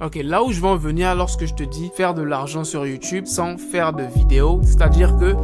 Ok, là où je veux en venir lorsque je te dis faire de l'argent sur YouTube sans faire de vidéo, c'est-à-dire que...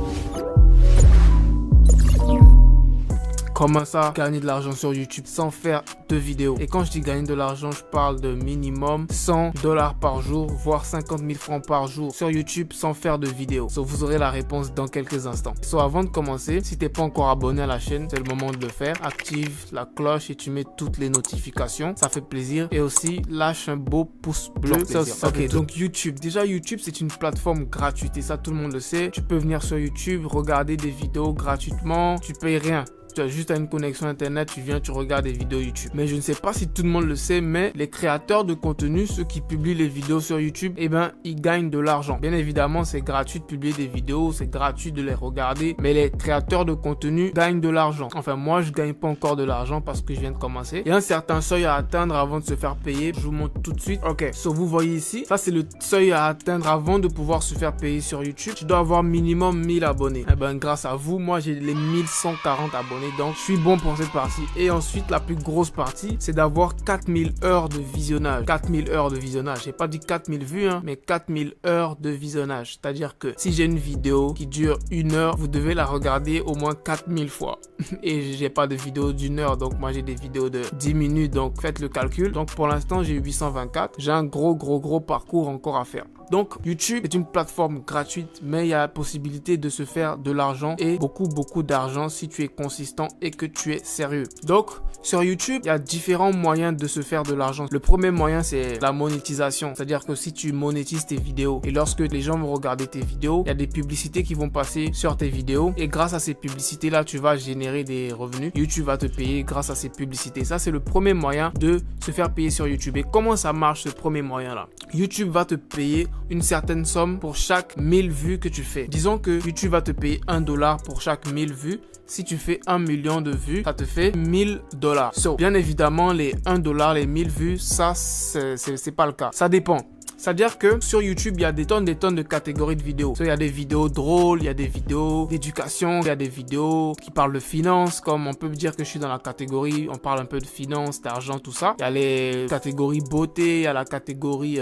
Comment ça, gagner de l'argent sur YouTube sans faire de vidéos? Et quand je dis gagner de l'argent, je parle de minimum $100 par jour, voire 50 000 francs par jour sur YouTube sans faire de vidéos. So, vous aurez la réponse dans quelques instants. So, avant de commencer, si t'es pas encore abonné à la chaîne, c'est le moment de le faire. Active la cloche et tu mets toutes les notifications. Ça fait plaisir. Et aussi, lâche un beau pouce bleu. Ok, donc YouTube. Déjà, YouTube, c'est une plateforme gratuite et ça, tout le monde le sait. Tu peux venir sur YouTube, regarder des vidéos gratuitement. Tu payes rien. Tu as juste une connexion internet, tu viens, tu regardes des vidéos YouTube. Mais je ne sais pas si tout le monde le sait, mais les créateurs de contenu, ceux qui publient les vidéos sur YouTube, eh ben, ils gagnent de l'argent. Bien évidemment, c'est gratuit de publier des vidéos, c'est gratuit de les regarder, mais les créateurs de contenu gagnent de l'argent. Enfin, moi, je gagne pas encore de l'argent parce que je viens de commencer. Il y a un certain seuil à atteindre avant de se faire payer. Je vous montre tout de suite. Ok, so vous voyez ici, ça c'est le seuil à atteindre avant de pouvoir se faire payer sur YouTube. Tu dois avoir minimum 1000 abonnés. Eh ben, grâce à vous, moi, j'ai les 1140 abonnés. Donc, je suis bon pour cette partie. Et ensuite, la plus grosse partie, c'est d'avoir 4000 heures de visionnage. 4000 heures de visionnage. J'ai pas dit 4000 vues, hein, mais 4000 heures de visionnage. C'est-à-dire que si j'ai une vidéo qui dure 1 heure, vous devez la regarder au moins 4000 fois. Et j'ai pas de vidéo d'1 heure, donc moi j'ai des vidéos de 10 minutes, donc faites le calcul. Donc pour l'instant, j'ai 824. J'ai un gros parcours encore à faire. Donc YouTube est une plateforme gratuite, mais il y a la possibilité de se faire de l'argent et beaucoup d'argent si tu es consistant et que tu es sérieux. Donc sur YouTube, il y a différents moyens de se faire de l'argent. Le premier moyen, c'est la monétisation. C'est-à-dire que si tu monétises tes vidéos et lorsque les gens vont regarder tes vidéos, il y a des publicités qui vont passer sur tes vidéos et grâce à ces publicités-là, tu vas générer des revenus. YouTube va te payer grâce à ces publicités. Ça, c'est le premier moyen de se faire payer sur YouTube. Et comment ça marche ce premier moyen-là? YouTube va te payer une certaine somme pour chaque 1000 vues que tu fais. Disons que YouTube va te payer $1 pour chaque 1000 vues. Si tu fais 1 million de vues, ça te fait $1000. So, bien évidemment, les $1, les 1000 vues, ça, c'est pas le cas. Ça dépend. C'est-à-dire que sur YouTube, il y a des tonnes de catégories de vidéos. Il y a des vidéos drôles, il y a des vidéos d'éducation, il y a des vidéos qui parlent de finance, comme on peut dire que je suis dans la catégorie, on parle un peu de finance, d'argent, tout ça. Il y a les catégories beauté, il y a la catégorie,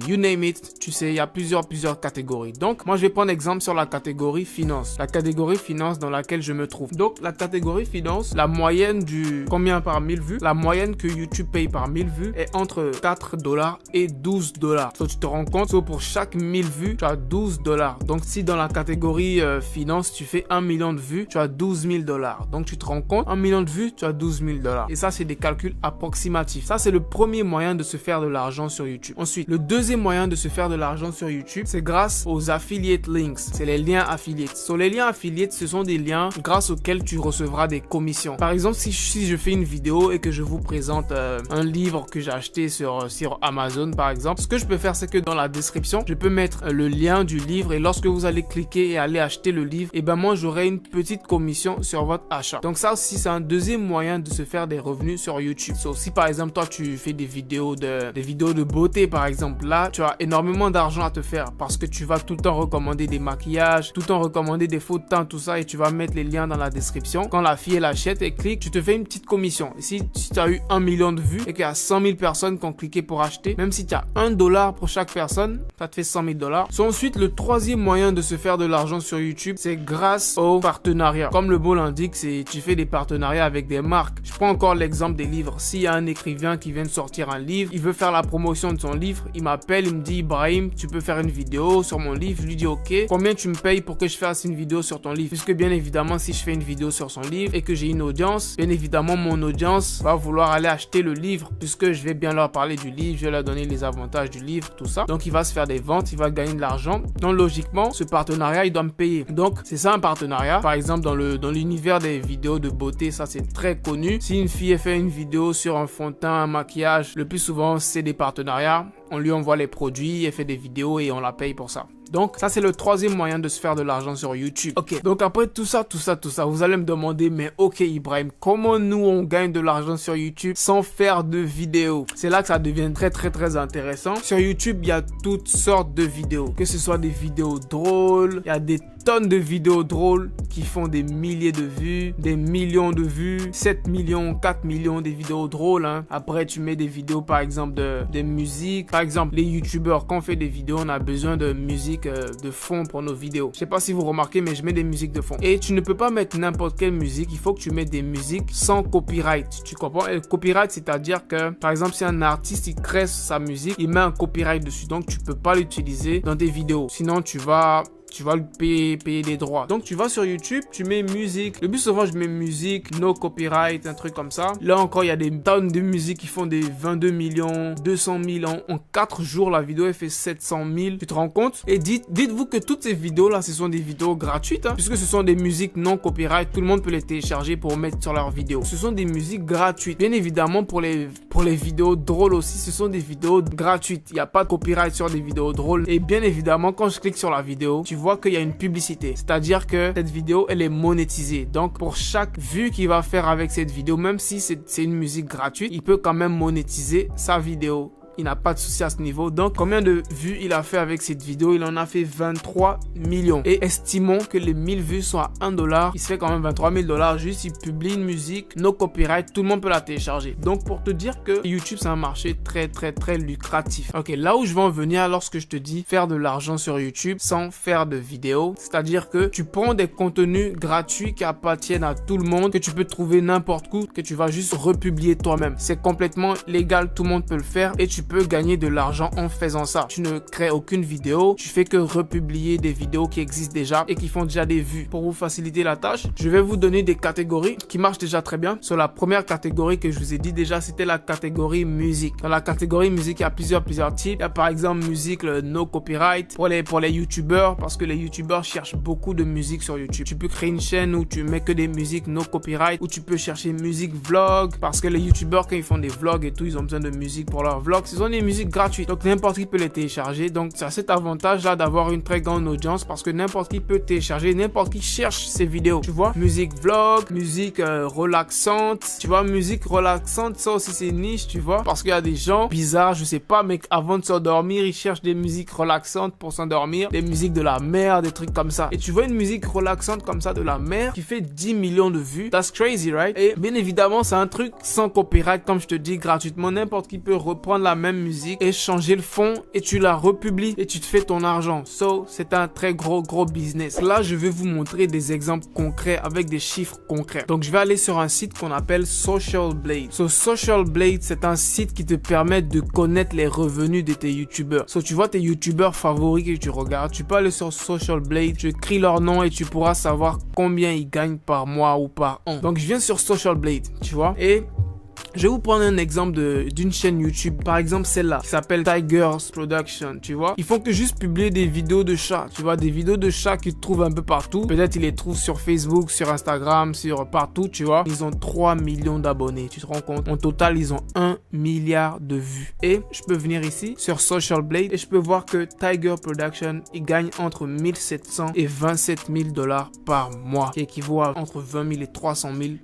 you name it, tu sais, il y a plusieurs catégories. Donc, moi, je vais prendre exemple sur la catégorie finance. La catégorie finance dans laquelle je me trouve. Donc, la catégorie finance, la moyenne du combien par 1000 vues, la moyenne que YouTube paye par 1000 vues est entre $4 et $12. So, tu te rends compte, pour chaque 1000 vues, tu as $12. Donc, si dans la catégorie finance, tu fais 1 million de vues, tu as $12 000. Donc, tu te rends compte, 1 million de vues, tu as $12 000. Et ça, c'est des calculs approximatifs. Ça, c'est le premier moyen de se faire de l'argent sur YouTube. Ensuite, le deuxième moyen de se faire de l'argent sur YouTube, c'est grâce aux affiliate links. C'est les liens affiliates. So, les liens affiliates, ce sont des liens grâce auxquels tu recevras des commissions. Par exemple, si je fais une vidéo et que je vous présente un livre que j'ai acheté sur Amazon, par exemple, ce que je peux faire, c'est que dans la description, je peux mettre le lien du livre et lorsque vous allez cliquer et aller acheter le livre, et ben moi j'aurai une petite commission sur votre achat. Donc ça aussi, c'est un deuxième moyen de se faire des revenus sur YouTube. So, si par exemple toi tu fais des vidéos de beauté par exemple, là tu as énormément d'argent à te faire parce que tu vas tout le temps recommander des maquillages, tout le temps recommander des faux de teint, tout ça, et tu vas mettre les liens dans la description. Quand la fille elle achète et clique, tu te fais une petite commission. Et si tu as eu 1 million de vues et qu'il y a 100 000 personnes qui ont cliqué pour acheter, même si tu as $1 pour chaque personne, ça te fait $100 000. So, ensuite, le troisième moyen de se faire de l'argent sur YouTube, c'est grâce aux partenariats. Comme le mot l'indique, c'est tu fais des partenariats avec des marques. Je prends encore l'exemple des livres. S'il y a un écrivain qui vient de sortir un livre, il veut faire la promotion de son livre, il m'appelle, il me dit Ibrahim, tu peux faire une vidéo sur mon livre. Je lui dis ok, combien tu me payes pour que je fasse une vidéo sur ton livre? Puisque bien évidemment, si je fais une vidéo sur son livre et que j'ai une audience, bien évidemment mon audience va vouloir aller acheter le livre puisque je vais bien leur parler du livre, je vais leur donner les avantages du livre, tout ça. Donc il va se faire des ventes, il va gagner de l'argent. Donc logiquement, ce partenariat, il doit me payer. Donc c'est ça un partenariat. Par exemple, dans l'univers des vidéos de beauté, ça c'est très connu. Si une fille fait une vidéo sur un fond de teint, un maquillage, le plus souvent c'est des partenariats. On lui envoie les produits, elle fait des vidéos et on la paye pour ça. Donc ça c'est le troisième moyen de se faire de l'argent sur YouTube. Ok, donc après tout ça, vous allez me demander, mais ok Ibrahim, comment nous on gagne de l'argent sur YouTube sans faire de vidéos? C'est là que ça devient très intéressant. Sur YouTube, il y a toutes sortes de vidéos, que ce soit des vidéos drôles, il y a des tonnes de vidéos drôles qui font des milliers de vues, des millions de vues, 7 millions, 4 millions de vidéos drôles. Hein. Après, tu mets des vidéos, par exemple, de musique. Par exemple, les youtubeurs, quand on fait des vidéos, on a besoin de musique de fond pour nos vidéos. Je sais pas si vous remarquez, mais je mets des musiques de fond. Et tu ne peux pas mettre n'importe quelle musique. Il faut que tu mettes des musiques sans copyright. Tu comprends? Et le copyright, c'est-à-dire que, par exemple, si un artiste, il crée sa musique, il met un copyright dessus. Donc, tu peux pas l'utiliser dans tes vidéos. Sinon, tu vas le payer des droits. Donc, tu vas sur YouTube, tu mets musique. Le plus souvent, je mets musique, no copyright, un truc comme ça. Là encore, il y a des tonnes de musiques qui font des 22 millions, 200 000 en 4 jours. La vidéo, elle fait 700 000. Tu te rends compte? Et dites-vous que toutes ces vidéos-là, ce sont des vidéos gratuites, hein, puisque ce sont des musiques non copyright. Tout le monde peut les télécharger pour mettre sur leur vidéo. Ce sont des musiques gratuites. Bien évidemment, pour les vidéos drôles aussi, ce sont des vidéos gratuites. Il n'y a pas de copyright sur des vidéos drôles. Et bien évidemment, quand je clique sur la vidéo, tu vois qu'il y a une publicité. C'est-à-dire que cette vidéo, elle est monétisée. Donc, pour chaque vue qu'il va faire avec cette vidéo, même si c'est une musique gratuite, il peut quand même monétiser sa vidéo. Il n'a pas de souci à ce niveau. Donc, combien de vues il a fait avec cette vidéo? Il en a fait 23 millions. Et estimons que les 1000 vues sont à $1. Il se fait quand même 23 000 juste. Il publie une musique, no copyright. Tout le monde peut la télécharger. Donc, pour te dire que YouTube, c'est un marché très, très, très lucratif. Ok, là où je veux en venir lorsque je te dis faire de l'argent sur YouTube sans faire de vidéos, c'est-à-dire que tu prends des contenus gratuits qui appartiennent à tout le monde, que tu peux trouver n'importe où, que tu vas juste republier toi-même. C'est complètement légal. Tout le monde peut le faire et tu peux gagner de l'argent en faisant ça. Tu ne crées aucune vidéo, tu fais que republier des vidéos qui existent déjà et qui font déjà des vues. Pour vous faciliter la tâche, je vais vous donner des catégories qui marchent déjà très bien. Sur la première catégorie que je vous ai dit déjà, c'était la catégorie musique. Dans la catégorie musique, il y a plusieurs types. Il y a par exemple musique, le no copyright pour les youtubeurs, parce que les youtubeurs cherchent beaucoup de musique sur YouTube. Tu peux créer une chaîne où tu mets que des musiques no copyright, où tu peux chercher musique vlog, parce que les youtubeurs, quand ils font des vlogs et tout, ils ont besoin de musique pour leurs vlogs. Ce sont des musiques gratuites, donc n'importe qui peut les télécharger. Donc ça a cet avantage là d'avoir une très grande audience, parce que n'importe qui peut télécharger, n'importe qui cherche ces vidéos, tu vois. Musique vlog, musique relaxante, tu vois. Musique relaxante, ça aussi c'est niche, tu vois, parce qu'il y a des gens bizarres, je sais pas, mais avant de s'endormir, ils cherchent des musiques relaxantes pour s'endormir, des musiques de la mer, des trucs comme ça. Et tu vois une musique relaxante comme ça de la mer qui fait 10 millions de vues, that's crazy, right? Et bien évidemment, c'est un truc sans copyright, comme je te dis, gratuitement. N'importe qui peut reprendre la même musique et changer le fond et tu la republies et tu te fais ton argent. So, c'est un très gros business. Là, je vais vous montrer des exemples concrets avec des chiffres concrets. Donc, je vais aller sur un site qu'on appelle Social Blade. So, Social Blade, c'est un site qui te permet de connaître les revenus de tes youtubeurs. So, tu vois tes youtubeurs favoris que tu regardes, tu peux aller sur Social Blade, tu écris leur nom et tu pourras savoir combien ils gagnent par mois ou par an. Donc, je viens sur Social Blade, tu vois, et je vais vous prendre un exemple d'une chaîne YouTube, par exemple celle-là, qui s'appelle Tigers Production, tu vois. Ils font que juste publier des vidéos de chats, tu vois, des vidéos de chats qu'ils trouvent un peu partout. Peut-être ils les trouvent sur Facebook, sur Instagram, sur partout, tu vois. Ils ont 3 millions d'abonnés, tu te rends compte? En total, ils ont 1 milliard de vues. Et je peux venir ici, sur Social Blade, et je peux voir que Tiger Production, il gagne entre 1700 et 27 000 $ par mois, qui équivaut à entre 20 000 et 300 000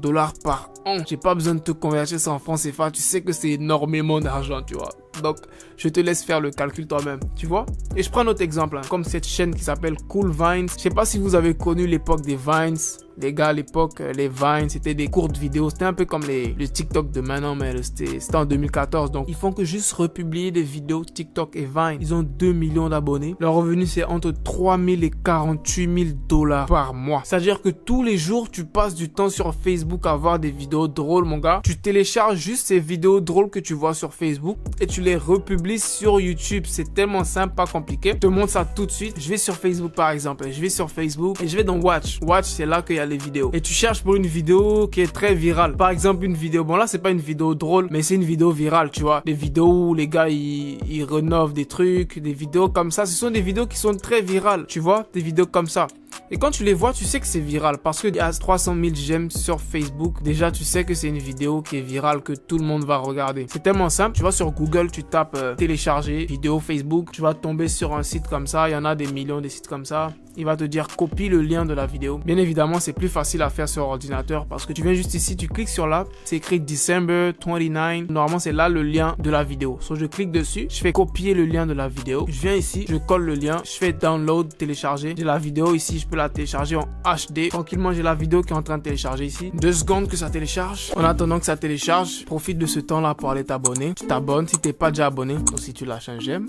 $ par an. J'ai pas besoin de te convertir ça en francs CFA. Tu sais que c'est énormément d'argent, tu vois. Donc, je te laisse faire le calcul toi-même, tu vois. Et je prends un autre exemple, hein, comme cette chaîne qui s'appelle Cool Vines. Je sais pas si vous avez connu l'époque des Vines. Les gars, à l'époque, les Vines, c'était des courtes vidéos. C'était un peu comme le TikTok de maintenant, mais c'était en 2014. Donc, ils font que juste republier des vidéos TikTok et Vine. Ils ont 2 millions d'abonnés. Leur revenu, c'est entre 3 000 et 48 000 $ par mois. C'est-à-dire que tous les jours, tu passes du temps sur Facebook à voir des vidéos drôles, mon gars. Tu télécharges juste ces vidéos drôles que tu vois sur Facebook et tu les republies sur YouTube. C'est tellement simple, pas compliqué. Je te montre ça tout de suite. Je vais sur Facebook, par exemple. Je vais sur Facebook et je vais dans Watch. Watch, c'est là qu'il y a les vidéos. Et tu cherches pour une vidéo qui est très virale. Par exemple, une vidéo. Bon, là, c'est pas une vidéo drôle, mais c'est une vidéo virale, tu vois. Des vidéos où les gars, ils rénovent des trucs. Des vidéos comme ça. Ce sont des vidéos qui sont très virales, tu vois. Des vidéos comme ça. Et quand tu les vois, tu sais que c'est viral parce qu'il y a 300 000 j'aime sur Facebook. Déjà, tu sais que c'est une vidéo qui est virale, que tout le monde va regarder. C'est tellement simple. Tu vas sur Google, tu tapes télécharger vidéo Facebook. Tu vas tomber sur un site comme ça. Il y en a des millions de sites comme ça. il va te dire copie le lien de la vidéo. Bien évidemment, c'est plus facile à faire sur ordinateur parce que tu viens juste ici, tu cliques sur là, c'est écrit December 29. Normalement, c'est là le lien de la vidéo. So, je clique dessus, je fais copier le lien de la vidéo. Je viens ici, je colle le lien, je fais download, télécharger. J'ai la vidéo ici, je peux la télécharger en HD. Tranquillement, j'ai la vidéo qui est en train de télécharger ici. 2 secondes que ça télécharge. En attendant que ça télécharge, profite de ce temps-là pour aller t'abonner. Tu t'abonnes si t'es pas déjà abonné. Donc si tu lâches un j'aime,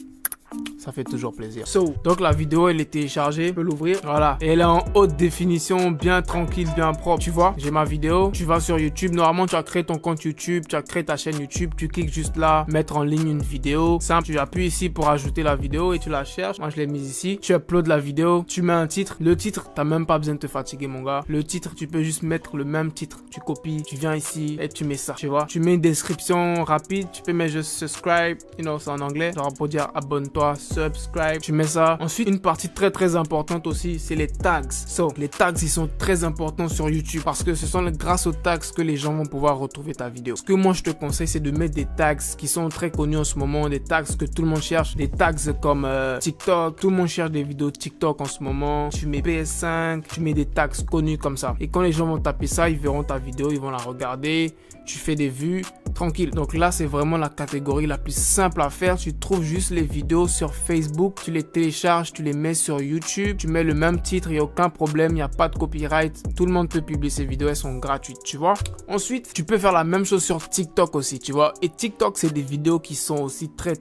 ça fait toujours plaisir. Donc la vidéo elle est téléchargée, je peux l'ouvrir, voilà. Et elle est en haute définition, bien tranquille, bien propre. Tu vois, j'ai ma vidéo, tu vas sur YouTube. Normalement tu as créé ton compte YouTube, tu as créé ta chaîne YouTube, tu cliques juste là, mettre en ligne une vidéo. Simple, tu appuies ici pour ajouter la vidéo et tu la cherches. Moi je l'ai mise ici, tu uploads la vidéo, tu mets un titre. Le titre, t'as même pas besoin de te fatiguer mon gars. Le titre, tu peux juste mettre le même titre. Tu copies, tu viens ici et tu mets ça, tu vois. Tu mets une description rapide, tu peux mettre juste subscribe, c'est en anglais, genre pour dire abonne-toi, subscribe, tu mets ça. Ensuite, une partie très importante aussi, c'est les tags. Les tags, ils sont très importants sur YouTube parce que ce sont grâce aux tags que les gens vont pouvoir retrouver ta vidéo. Ce que moi, je te conseille, c'est de mettre des tags qui sont très connus en ce moment, des tags que tout le monde cherche, des tags comme TikTok. Tout le monde cherche des vidéos TikTok en ce moment. Tu mets PS5, tu mets des tags connus comme ça. Et quand les gens vont taper ça, ils verront ta vidéo, ils vont la regarder. Tu fais des vues, tranquille. Donc là, c'est vraiment la catégorie la plus simple à faire. Tu trouves juste les vidéos sur Facebook, tu les télécharges, tu les mets sur YouTube, tu mets le même titre, il n'y a aucun problème, il n'y a pas de copyright. Tout le monde peut publier ces vidéos, elles sont gratuites, tu vois. Ensuite, tu peux faire la même chose sur TikTok aussi, tu vois. Et TikTok, c'est des vidéos qui sont aussi très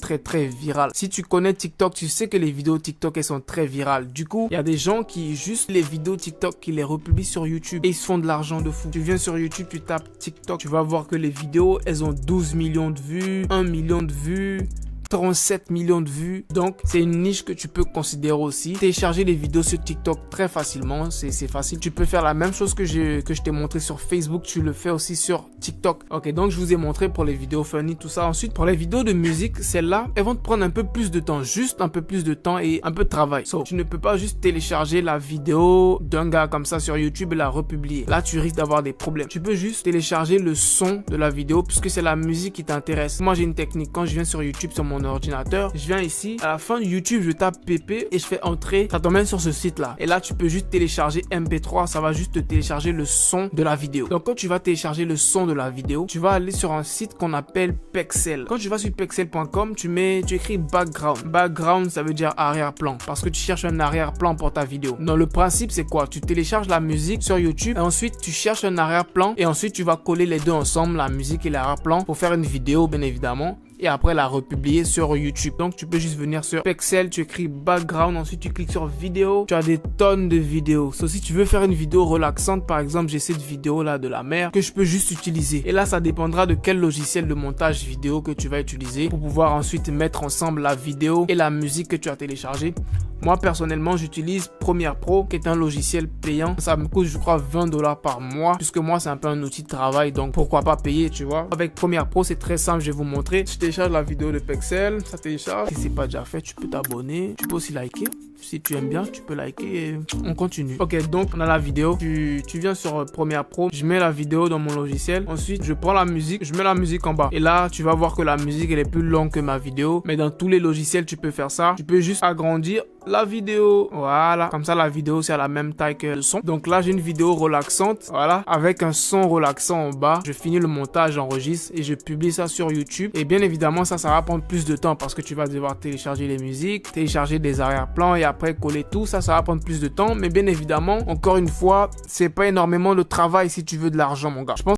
virales. Si tu connais TikTok, tu sais que les vidéos TikTok, elles sont très virales. Du coup, il y a des gens qui juste les vidéos TikTok, qui les republient sur YouTube et ils se font de l'argent de fou. Tu viens sur YouTube, tu tapes TikTok, tu vas voir que les vidéos, elles ont 12 millions de vues, 1 million de vues, 37 millions de vues. Donc, c'est une niche que tu peux considérer aussi. Télécharger les vidéos sur TikTok très facilement. C'est facile. Tu peux faire la même chose que je t'ai montré sur Facebook. Tu le fais aussi sur TikTok. Ok, donc je vous ai montré pour les vidéos funny, tout ça. Ensuite, pour les vidéos de musique, celles-là, elles vont te prendre un peu plus de temps. Juste un peu plus de temps et un peu de travail. Tu ne peux pas juste télécharger la vidéo d'un gars comme ça sur YouTube et la republier. Là, tu risques d'avoir des problèmes. Tu peux juste télécharger le son de la vidéo puisque c'est la musique qui t'intéresse. Moi, j'ai une technique. Quand je viens sur YouTube, sur mon ordinateur, je viens ici, à la fin de YouTube, je tape PP et je fais entrer, ça t'emmène sur ce site là. Et là, tu peux juste télécharger MP3, ça va juste te télécharger le son de la vidéo. Donc, quand tu vas télécharger le son de la vidéo, tu vas aller sur un site qu'on appelle Pexel. Quand tu vas sur pexel.com, tu écris background. Background, ça veut dire arrière-plan parce que tu cherches un arrière-plan pour ta vidéo. Non, le principe, c'est quoi? Tu télécharges la musique sur YouTube et ensuite, tu cherches un arrière-plan et ensuite, tu vas coller les deux ensemble, la musique et l'arrière-plan pour faire une vidéo, bien évidemment. Et après la republier sur YouTube. Donc tu peux juste venir sur Pexel, tu écris background, ensuite tu cliques sur vidéo. Tu as des tonnes de vidéos. Si tu veux faire une vidéo relaxante, par exemple, j'ai cette vidéo là de la mer que je peux juste utiliser. Et là, ça dépendra de quel logiciel de montage vidéo que tu vas utiliser pour pouvoir ensuite mettre ensemble la vidéo et la musique que tu as téléchargée. Moi, personnellement, j'utilise Premiere Pro, qui est un logiciel payant. Ça me coûte, je crois, 20 $ par mois, puisque moi, c'est un peu un outil de travail, donc pourquoi pas payer, tu vois. Avec Premiere Pro, c'est très simple, je vais vous montrer. Je télécharge la vidéo de Pexel, ça télécharge. Si c'est pas déjà fait, tu peux t'abonner. Tu peux aussi liker. Si tu aimes bien, tu peux liker et on continue. Ok, donc on a la vidéo. Tu viens sur Premiere Pro, je mets la vidéo dans mon logiciel. Ensuite, je prends la musique, je mets la musique en bas. Et là, tu vas voir que la musique, elle est plus longue que ma vidéo. Mais dans tous les logiciels, tu peux faire ça. Tu peux juste agrandir la vidéo. Voilà. Comme ça, la vidéo, c'est à la même taille que le son. Donc là, j'ai une vidéo relaxante. Voilà. Avec un son relaxant en bas. Je finis le montage, j'enregistre et je publie ça sur YouTube. Et bien évidemment, ça va prendre plus de temps parce que tu vas devoir télécharger les musiques, télécharger des arrière-plans et après coller tout. Ça va prendre plus de temps. Mais bien évidemment, encore une fois, c'est pas énormément de travail si tu veux de l'argent, mon gars. Je pense